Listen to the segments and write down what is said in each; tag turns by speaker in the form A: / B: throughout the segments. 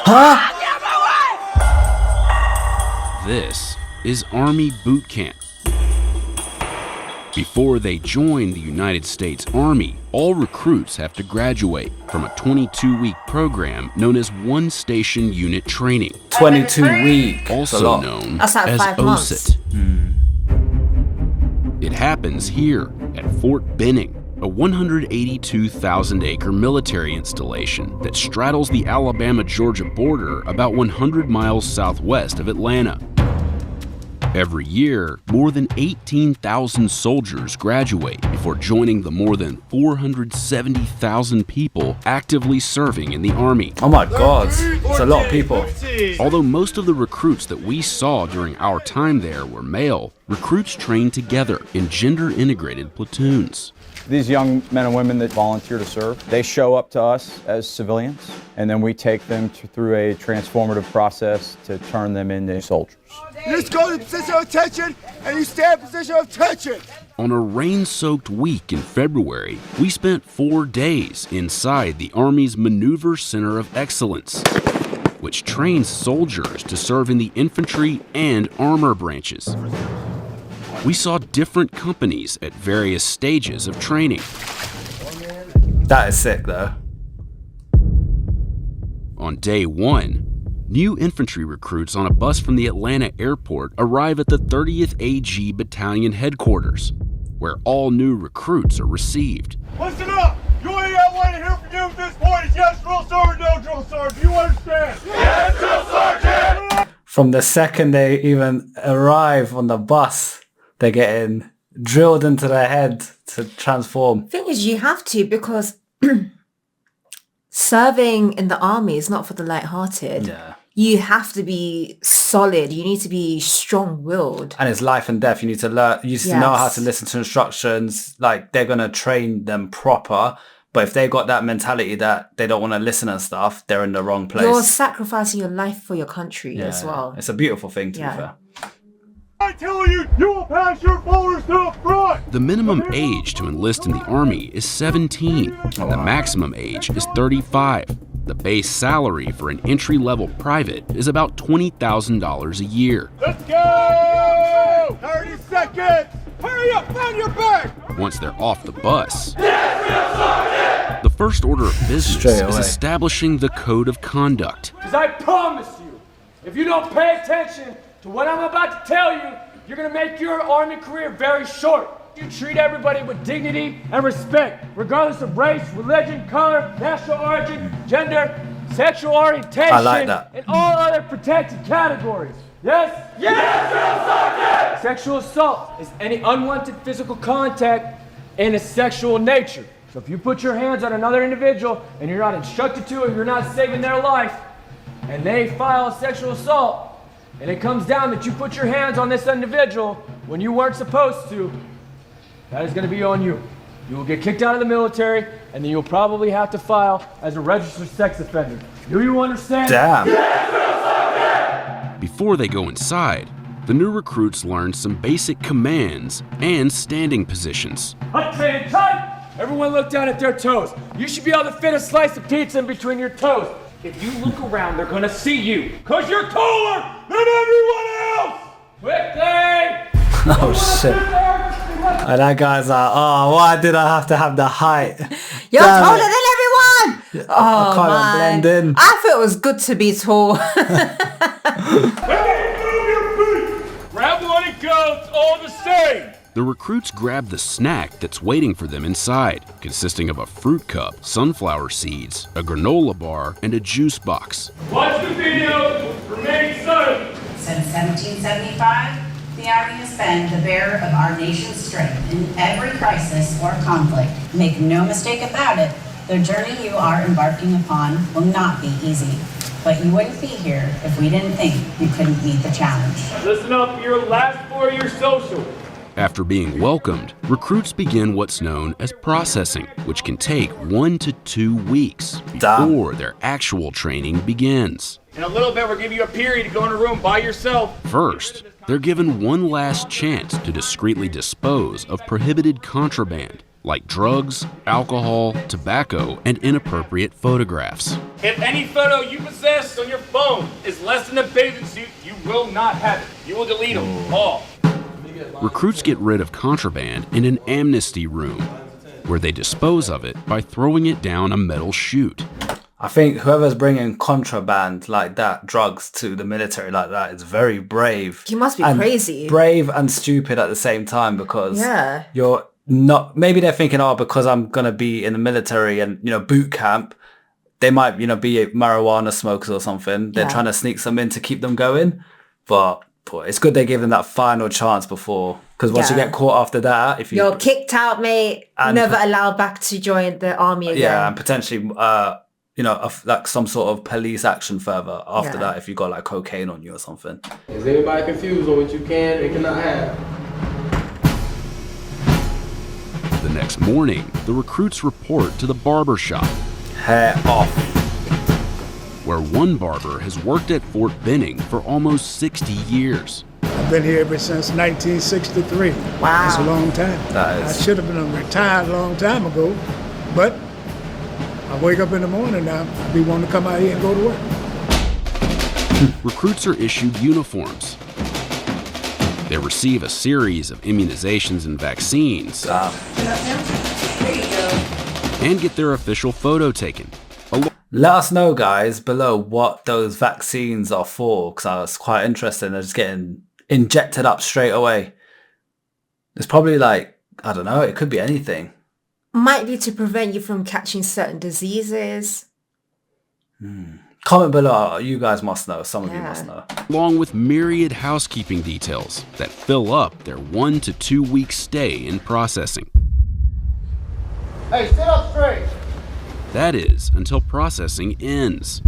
A: Huh?
B: This is Army Boot Camp. Before they join the United States Army, all recruits have to graduate from a 22-week program known as One Station Unit Training.
A: 22 weeks.
B: Also known
C: That's like
B: as
C: 5 months.
B: OSIT. It happens here at Fort Benning, a 182,000-acre military installation that straddles the Alabama-Georgia border about 100 miles southwest of Atlanta. Every year, more than 18,000 soldiers graduate before joining the more than 470,000 people actively serving in the Army.
A: Oh my God, it's a lot of people.
B: Although most of the recruits that we saw during our time there were male, recruits trained together in gender-integrated platoons.
D: These young men and women that volunteer to serve, they show up to us as civilians, and then we take them through a transformative process to turn them into soldiers.
E: You just go to the position of attention, and you stay in position of attention.
B: On a rain-soaked week in February, we spent 4 days inside the Army's Maneuver Center of Excellence, which trains soldiers to serve in the infantry and armor branches. We saw different companies at various stages of training.
A: That is sick though.
B: On day 1, new infantry recruits on a bus from the Atlanta airport arrive at the 30th AG Battalion headquarters, where all new recruits are received.
E: Listen up! You only got one to hear from you at this point. It's yes, drill sergeant, no drill sergeant. Do you understand? Yes, drill sergeant!
A: From the second they even arrive on the bus, they're getting drilled into their head to transform.
C: Thing is, you have to, because serving in the army is not for the light-hearted.
A: Yeah.
C: You have to be solid. You need to be strong-willed.
A: And it's life and death. You need to learn. You need to know
C: Yes.
A: how to listen to instructions. Like, they're gonna train them proper. But if they got that mentality that they don't want to listen and stuff, they're in the wrong place.
C: You're sacrificing your life for your country as well.
A: It's a beautiful thing, to be fair.
E: I tell you, you will pass your folders to the front.
B: The minimum age to enlist in the Army is 17, and the maximum age is 35. The base salary for an entry-level private is about $20,000 a year.
E: Let's go! 30 seconds! Hurry up, find your bag!
B: Once they're off the bus, the first order of business
A: Straight
B: is
A: away.
B: establishing the code of conduct.
F: Because I promise you, if you don't pay attention to what I'm about to tell you, you're gonna make your Army career very short. You treat everybody with dignity and respect, regardless of race, religion, color, national origin, gender, sexual orientation,
A: I like that.
F: and all other protected categories. Yes? Yes, Drill Sergeant! Sexual assault is any unwanted physical contact in a sexual nature. So if you put your hands on another individual and you're not instructed to, or you're not saving their life, and they file a sexual assault, and it comes down that you put your hands on this individual when you weren't supposed to, that is going to be on you. You will get kicked out of the military, and then you'll probably have to file as a registered sex offender. Do you understand?
A: Damn.
B: Before they go inside, the new recruits learn some basic commands and standing positions.
F: Hut training time! Everyone look down at their toes. You should be able to fit a slice of pizza in between your toes. If you look around, they're gonna see you. Cause you're taller than everyone else! Quickly!
A: Oh shit. And that guy's like, oh, why did I have to have the height?
C: You're
A: Damn
C: taller
A: it.
C: than everyone!
A: I
C: Oh,
A: can't
C: man.
A: blend in.
C: I thought it was good to be tall.
F: Grab one and go, it's all the same!
B: The recruits grab the snack that's waiting for them inside, consisting of a fruit cup, sunflower seeds, a granola bar, and a juice box.
F: Watch the video, remain silent!
G: Since 1775, the Army has been the bearer of our nation's strength in every crisis or conflict. Make no mistake about it, the journey you are embarking upon will not be easy. But you wouldn't be here if we didn't think you couldn't meet the challenge.
F: Listen up, your last 4 year social.
B: After being welcomed, recruits begin what's known as processing, which can take 1 to 2 weeks before their actual training begins.
F: In a little bit, we'll give you a period to go in a room by yourself.
B: First, they're given one last chance to discreetly dispose of prohibited contraband, like drugs, alcohol, tobacco, and inappropriate photographs.
F: If any photo you possess on your phone is less than a bathing suit, you will not have it. You will delete them all.
B: Recruits get rid of contraband in an amnesty room, where they dispose of it by throwing it down a metal chute.
A: I think whoever's bringing contraband like that, drugs to the military like that, is very brave.
C: You must be
A: and
C: crazy.
A: Brave and stupid at the same time, because
C: Yeah.
A: you're not, maybe they're thinking, oh, because I'm going to be in the military and, boot camp, they might, be marijuana smokers or something. They're trying to sneak some in to keep them going. But it's good they gave them that final chance before, because once you get caught after that, if
C: you're kicked out, mate, never allowed back to join the army again.
A: Yeah, and potentially, like some sort of police action further after that if you got like cocaine on you or something.
H: Is anybody confused on what you can and cannot have?
B: The next morning, the recruits report to the barber shop.
A: Hair off.
B: Where one barber has worked at Fort Benning for almost 60 years.
I: I've been here ever since 1963.
C: Wow.
I: That's a long time.
A: That is.
I: I should have been retired a long time ago, but I wake up in the morning now, I be wanting to come out here and go to work.
B: Recruits are issued uniforms. They receive a series of immunizations and vaccines. And get their official photo taken.
A: Let us know, guys, below what those vaccines are for, because I was quite interested in just getting injected up straight away. It's probably like, I don't know, it could be anything.
C: Might be to prevent you from catching certain diseases.
A: Comment below. You guys must know. Some of you must know.
B: Along with myriad housekeeping details that fill up their 1 to 2 week stay in processing.
E: Hey, sit up straight.
B: That is, until processing ends.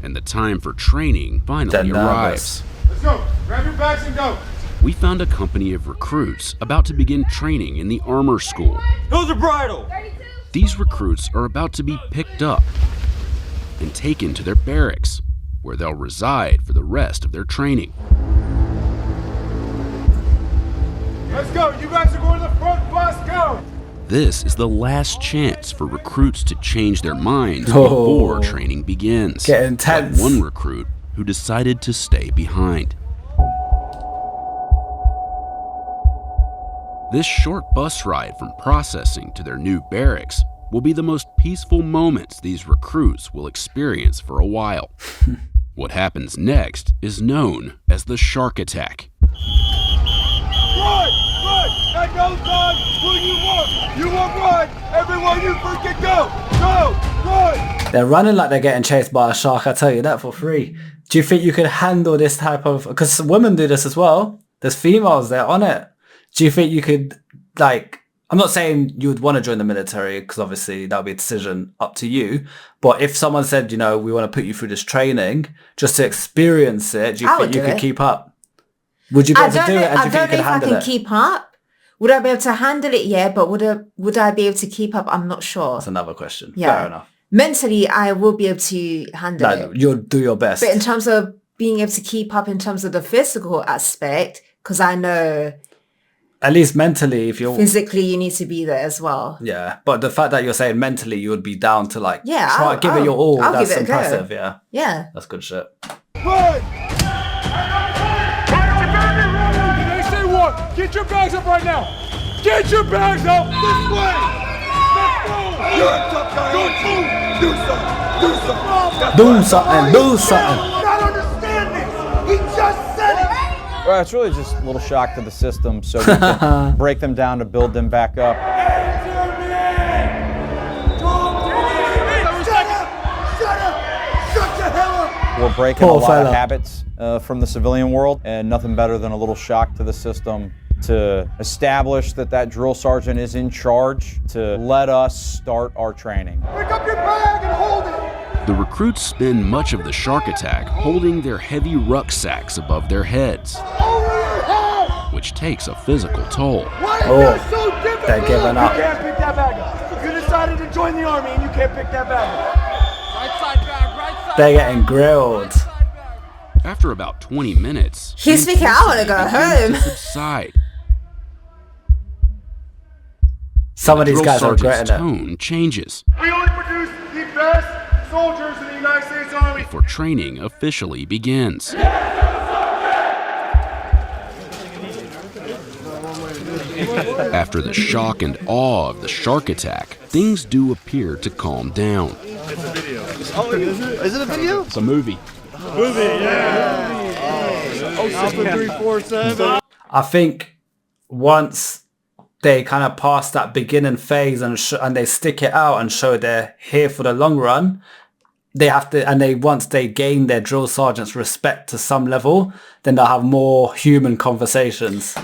B: And the time for training finally arrives.
E: Let's go. Grab your bags and go.
B: We found a company of recruits about to begin training in the armor school.
F: Who's the bridle?
B: These recruits are about to be picked up and taken to their barracks, where they'll reside for the rest of their training.
E: Let's go. You guys are going to the front bus. Go.
B: This is the last chance for recruits to change their minds before training begins.
A: Get intense.
B: Like one recruit who decided to stay behind. This short bus ride from processing to their new barracks will be the most peaceful moments these recruits will experience for a while. What happens next is known as the shark attack.
E: Run! Run! At no time will you run! You will run! Everyone you freaking go! Go! Run!
A: They're running like they're getting chased by a shark, I tell you that for free. Do you think you could handle this type of... Because women do this as well. There's females, they're on it. Do you think you could, like... I'm not saying you would want to join the military, because obviously that would be a decision up to you. But if someone said, we want to put you through this training just to experience it, do you think you could keep up? Would you be able to do it? And do you think you could handle it? I don't know if I can
C: keep up. Would I be able to handle it? Yeah, but would I be able to keep up? I'm not sure.
A: That's another question.
C: Yeah.
A: Fair enough.
C: Mentally, I will be able to handle it.
A: You'll do your best.
C: But in terms of being able to keep up in terms of the physical aspect, because I know...
A: At least mentally, if you're...
C: Physically, you need to be there as well.
A: Yeah, but the fact that you're saying mentally you would be down to give it your all,
C: I'll
A: that's
C: give it
A: impressive,
C: a go.
A: yeah.
C: Yeah.
A: That's good shit.
E: Run! Did they say what? Get your bags up right now! Get your bags up! This way! Let's go! You're a tough guy! Do something! Do something!
A: Do something! Do something!
E: Not understand this! He just said it!
D: Well, it's really just a little shock to the system, so we can break them down to build them back up. We're breaking a lot of habits from the civilian world, and nothing better than a little shock to the system to establish that drill sergeant is in charge to let us start our training.
E: Pick up your bag and hold it!
B: The recruits spend much of the shark attack holding their heavy rucksacks above their heads, which takes a physical toll.
E: Why is that so difficult?
A: They're giving up.
E: You can't pick that bag up. You decided to join the army and you can't pick that bag up. Right side bag, right side.
A: They're getting grilled.
B: After about 20 minutes,
C: he's thinking, I want to go home.
B: Subside.
A: Some of these guys are
B: regretting
A: regretting it.
B: Tone changes.
E: We only produce the best soldiers in the United States Army.
B: before training officially begins. After the shock and awe of the shark attack, things do appear to calm down.
E: It's a video. Is it a video?
B: It's a movie.
E: Movie, yeah. Alpha 347.
A: I think once they kind of pass that beginning phase and they stick it out and show they're here for the long run, they have to, and once they gain their drill sergeant's respect to some level, then they'll have more human conversations.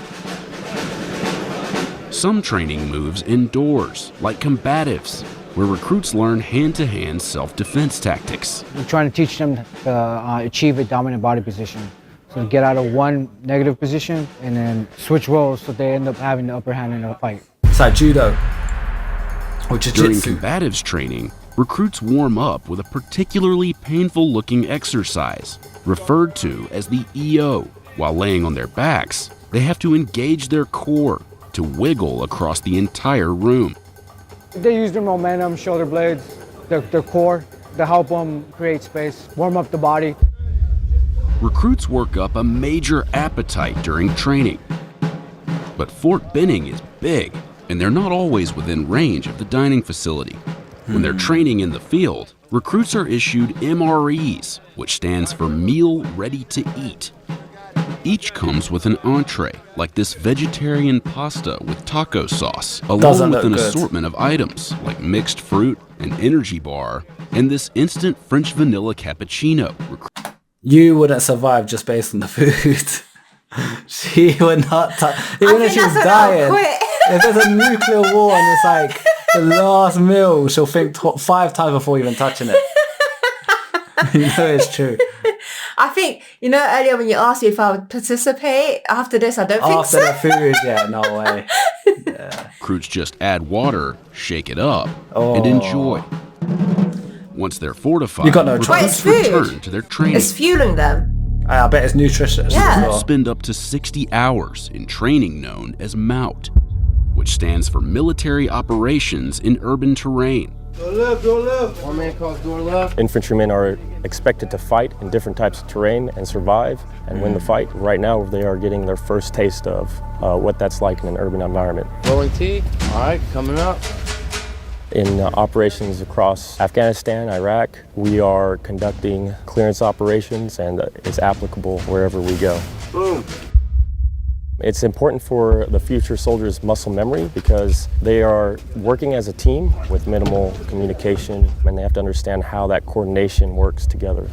B: Some training moves indoors, like combatives, where recruits learn hand-to-hand self-defense tactics.
J: We're trying to teach them to achieve a dominant body position. So get out of one negative position and then switch roles so they end up having the upper hand in a fight.
A: It's like judo or
B: During
A: jiu-jitsu.
B: combatives training, recruits warm up with a particularly painful-looking exercise, referred to as the EO. While laying on their backs, they have to engage their core to wiggle across the entire room.
J: They use their momentum, shoulder blades, their core to help them create space, warm up the body.
B: Recruits work up a major appetite during training. But Fort Benning is big, and they're not always within range of the dining facility. When they're training in the field, recruits are issued MREs, which stands for Meal Ready to Eat. Each comes with an entree, like this vegetarian pasta with taco sauce, along with an assortment of items, like mixed fruit, an energy bar, and this instant French vanilla cappuccino.
A: You wouldn't survive just based on the food. She would not even if she was dying. If there's a nuclear war and it's like the last meal, she'll think 5 times before even touching it. You know it's true.
C: I think, earlier when you asked me if I would participate, after this, I don't think so.
A: After the food, yeah, no way. Yeah.
B: Recruits just add water, shake it up, and enjoy. Once they're fortified,
A: you got no
B: recruits return to their training.
C: It's fueling them.
A: I bet it's nutritious.
C: Yeah.
B: Recruits spend up to 60 hours in training known as MOUT, which stands for Military Operations in Urban Terrain.
E: Door left, door left. One man calls door left.
K: Infantrymen are expected to fight in different types of terrain and survive and win the fight. Right now, they are getting their first taste of what that's like in an urban environment.
H: Rolling T. All right, coming up.
K: In operations across Afghanistan, Iraq, we are conducting clearance operations, and it's applicable wherever we go.
E: Boom.
K: It's important for the future soldiers' muscle memory because they are working as a team with minimal communication, and they have to understand how that coordination works together.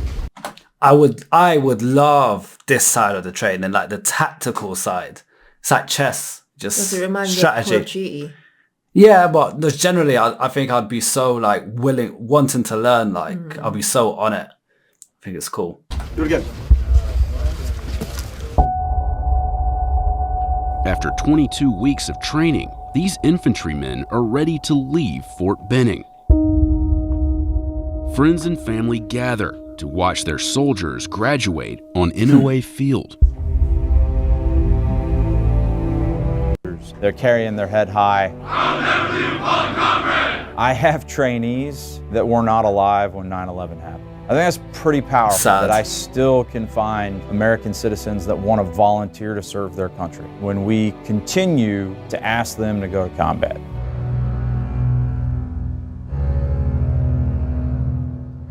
A: I would love this side of the training, like the tactical side. It's like chess, just
C: Does it remind
A: strategy.
C: you of Call of Duty?
A: Yeah, but just generally, I think I'd be so like wanting to learn. Like I'll be so on it. I think it's cool.
E: Do it again.
B: After 22 weeks of training, these infantrymen are ready to leave Fort Benning. Friends and family gather to watch their soldiers graduate on NOA field.
D: They're carrying their head high. I have trainees that were not alive when 9/11 happened. I think that's pretty powerful that I still can find American citizens that want to volunteer to serve their country when we continue to ask them to go to combat.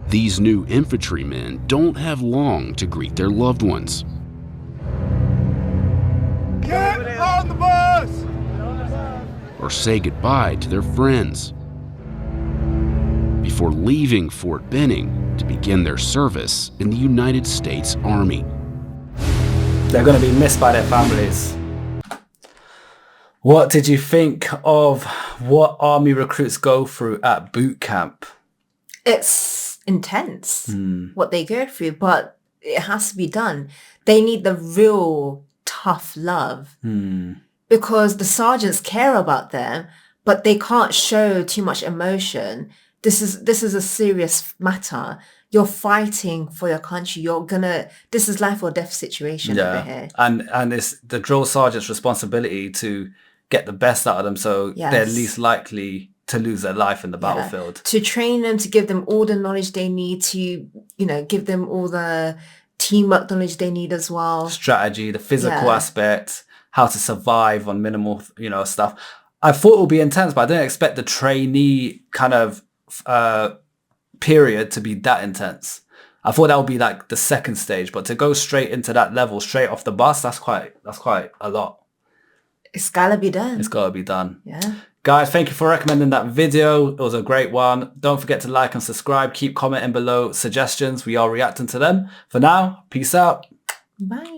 B: These new infantrymen don't have long to greet their loved ones.
E: Get on the bus!
B: Or say goodbye to their friends before leaving Fort Benning to begin their service in the United States Army.
A: They're going to be missed by their families. What did you think of what Army recruits go through at boot camp?
C: It's intense what they go through, but it has to be done. They need the real tough love because the sergeants care about them, but they can't show too much emotion. This is a serious matter. You're fighting for your country. This is life or death situation over here.
A: And it's the drill sergeant's responsibility to get the best out of them, so they're least likely to lose their life in the battlefield.
C: To train them, to give them all the knowledge they need, to, you know, give them all the teamwork knowledge they need as well.
A: Strategy, the physical aspect, how to survive on minimal, you know, stuff. I thought it would be intense, but I didn't expect the trainee kind of period to be that intense. I thought that would be like the second stage, but to go straight into that level, straight off the bus, that's quite a lot.
C: It's gotta be done.
A: It's gotta be done.
C: Yeah.
A: Guys, thank you for recommending that video. It was a great one. Don't forget to like and subscribe. Keep commenting below suggestions. We are reacting to them. For now, peace out.
C: Bye.